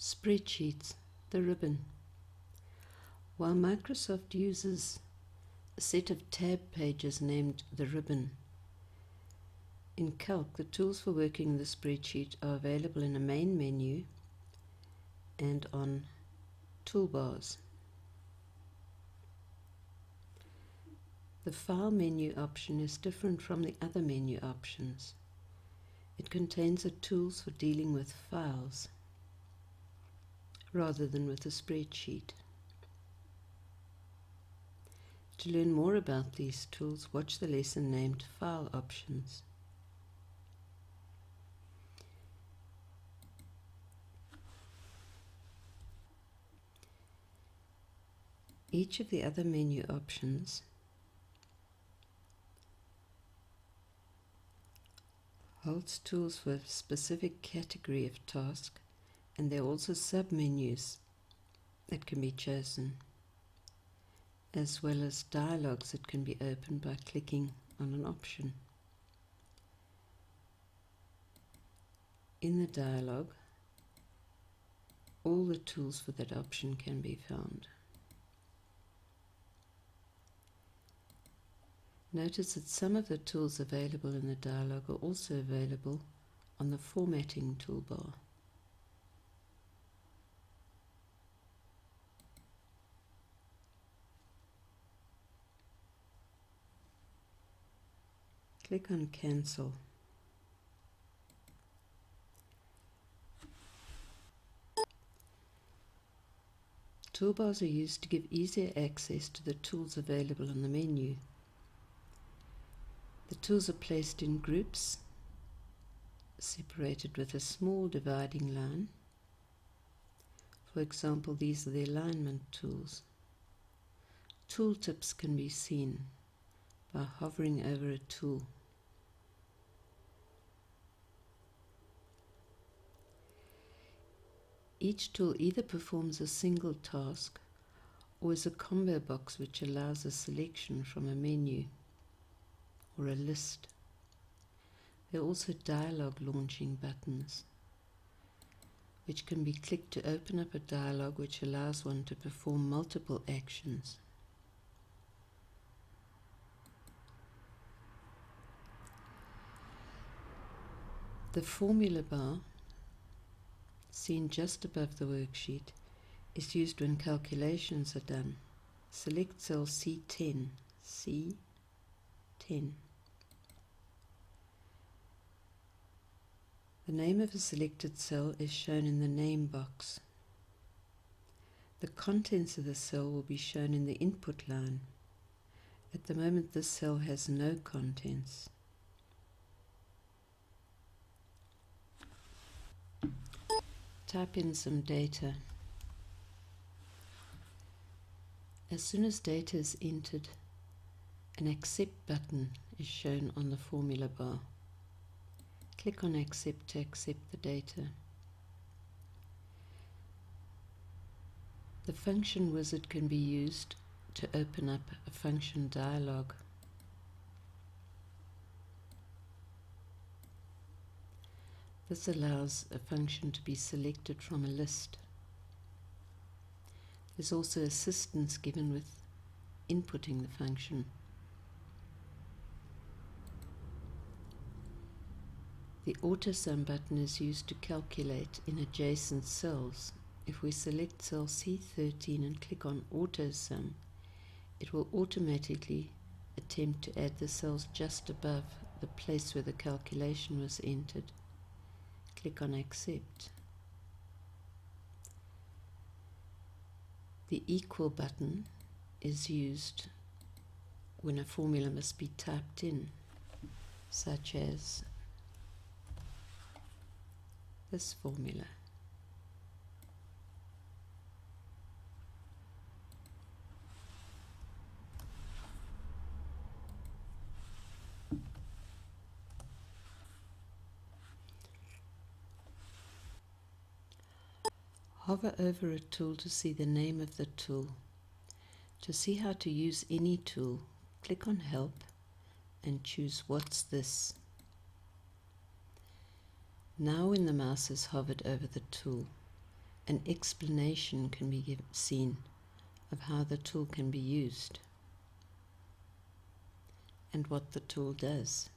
Spreadsheets, the ribbon. While Microsoft uses a set of tab pages named the ribbon, in Calc the tools for working the spreadsheet are available in a main menu and on toolbars. The File menu option is different from the other menu options. It contains the tools for dealing with files rather than with a spreadsheet. To learn more about these tools, watch the lesson named File Options. Each of the other menu options holds tools for a specific category of task, and there are also sub-menus that can be chosen, as well as dialogues that can be opened by clicking on an option. In the dialogue, all the tools for that option can be found. Notice that some of the tools available in the dialog are also available on the Formatting toolbar. Click on Cancel. Toolbars are used to give easier access to the tools available on the menu. The tools are placed in groups, separated with a small dividing line. For example, these are the alignment tools. Tooltips can be seen by hovering over a tool. Each tool either performs a single task or is a combo box which allows a selection from a menu or a list. There are also dialog launching buttons, which can be clicked to open up a dialog which allows one to perform multiple actions. The formula bar, seen just above the worksheet, is used when calculations are done. Select cell C10, C10. The name of a selected cell is shown in the name box. The contents of the cell will be shown in the input line. At the moment, this cell has no contents. Type in some data. As soon as data is entered, an Accept button is shown on the formula bar. Click on Accept to accept the data. The function wizard can be used to open up a function dialog. This allows a function to be selected from a list. There's also assistance given with inputting the function. The AutoSum button is used to calculate in adjacent cells. If we select cell C13 and click on AutoSum, it will automatically attempt to add the cells just above the place where the calculation was entered. Click on Accept. The equal button is used when a formula must be typed in, such as this formula. Hover over a tool to see the name of the tool. To see how to use any tool, click on Help and choose What's This? Now when the mouse is hovered over the tool, an explanation can be seen of how the tool can be used and what the tool does.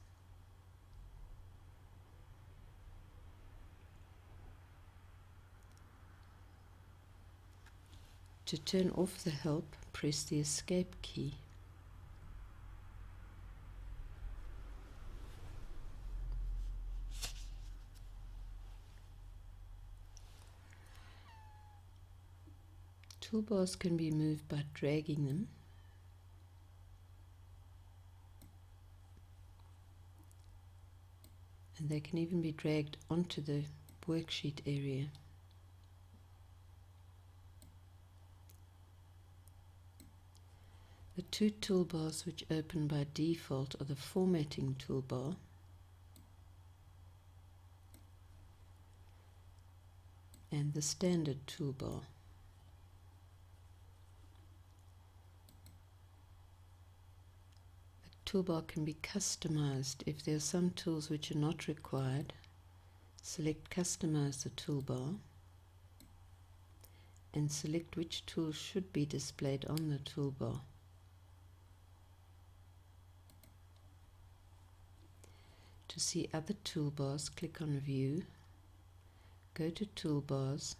To turn off the help, press the Escape key. Toolbars can be moved by dragging them, and they can even be dragged onto the worksheet area. The two toolbars which open by default are the Formatting toolbar and the Standard toolbar. The toolbar can be customized. If there are some tools which are not required, select Customize the toolbar and select which tools should be displayed on the toolbar. To see other toolbars, click on View, go to Toolbars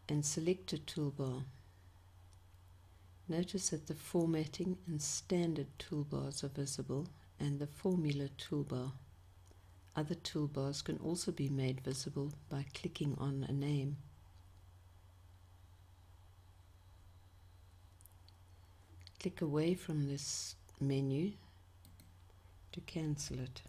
and select a toolbar. Notice that the Formatting and Standard toolbars are visible and the Formula toolbar. Other toolbars can also be made visible by clicking on a name. Click away from this menu to cancel it.